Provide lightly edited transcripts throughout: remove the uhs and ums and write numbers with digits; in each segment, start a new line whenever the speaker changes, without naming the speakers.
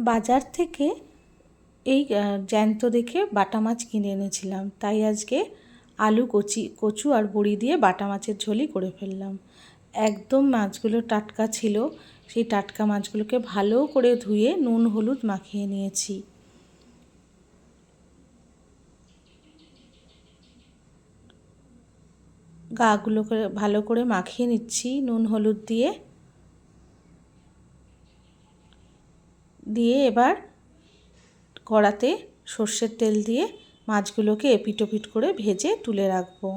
বাজার থেকে এই জ্যান্ত দেখে বাটা মাছ কিনে এনেছিলাম, তাই আজকে আলু কচু আর বড়ি দিয়ে বাটা মাছের ঝোলই করে ফেললাম। একদম মাছগুলো টাটকা ছিল। সেই টাটকা মাছগুলোকে ভালো করে ধুয়ে নুন হলুদ মাখিয়ে নিয়েছি। গাগুলোকে ভালো করে মাখিয়ে নিচ্ছি নুন হলুদ দিয়ে এবার কড়াতে সর্ষের তেল দিয়ে মাছগুলোকে এপিট ওপিট করে ভেজে তুলে রাখবো।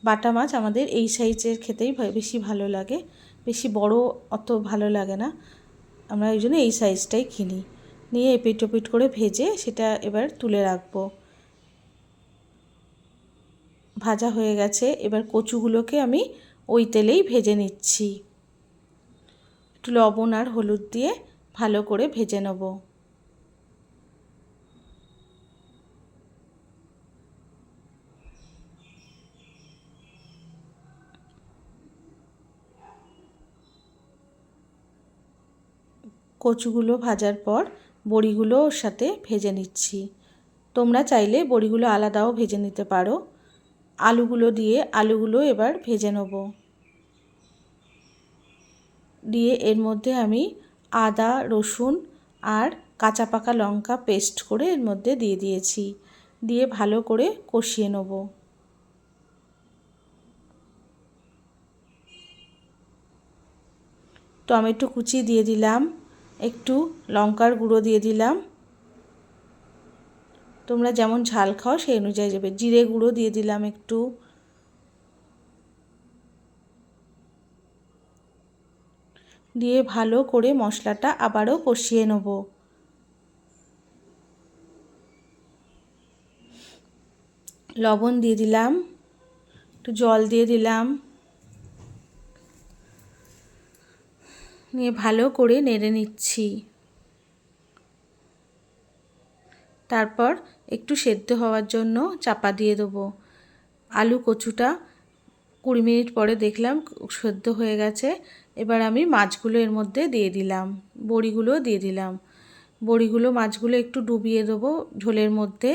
বাটা মাছ আমাদের এই সাইজের খেতেই বেশি ভালো লাগে, বেশি বড় অত ভালো লাগে না, আমরা ওই জন্য এই সাইজটাই কিনি। নিয়ে এপিট ওপিট করে ভেজে সেটা এবার তুলে রাখবো। ভাজা হয়ে গেছে, এবার কচুগুলোকে আমি ওই তেলেই ভেজে নিচ্ছি। একটু লবণ আর হলুদ দিয়ে ভালো করে ভেজে নেব। কচুগুলো ভাজার পর বড়িগুলো ওর সাথে ভেজে নিচ্ছি। তোমরা চাইলে বড়িগুলো আলাদাও ভেজে নিতে পারো। আলুগুলো এবার ভেজে নেব। দিয়ে এর মধ্যে আমি আদা রসুন আর কাঁচা পাকা লঙ্কা পেস্ট করে এর মধ্যে দিয়ে দিয়েছি। দিয়ে ভালো করে কষিয়ে নেব। টমেটো কুচি দিয়ে দিলাম, একটু লঙ্কার গুঁড়ো দিয়ে দিলাম, তোমরা যেমন ঝাল খাও সেই অনুযায়ী যাবে। জিরে গুঁড়ো দিয়ে দিলাম একটু, দিয়ে ভালো করে মশলাটা আবারও কষিয়ে নেব। লবণ দিয়ে দিলাম, একটু জল দিয়ে দিলাম, নিয়ে ভালো করে নেড়ে নিচ্ছি। তারপর একটু সেদ্ধ হওয়ার জন্য চাপা দিয়ে দেবো। আলু কচুটা 20 মিনিট পরে দেখলাম সেদ্ধ হয়ে গেছে। এবার আমি মাছগুলো এর মধ্যে দিয়ে দিলাম, বড়িগুলো দিয়ে দিলাম। মাছগুলো একটু ডুবিয়ে দেবো ঝোলের মধ্যে।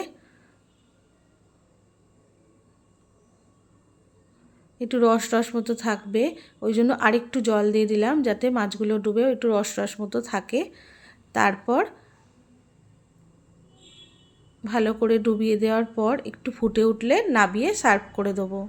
একটু রস মতো থাকবে, ওই জন্য আরেকটু জল দিয়ে দিলাম যাতে মাছগুলো ডুবে একটু রস মতো থাকে। তারপর ভালো করে ডুবিয়ে দেওয়ার পর একটু ফুটে উঠলে নামিয়ে সার্ভ করে দেবো।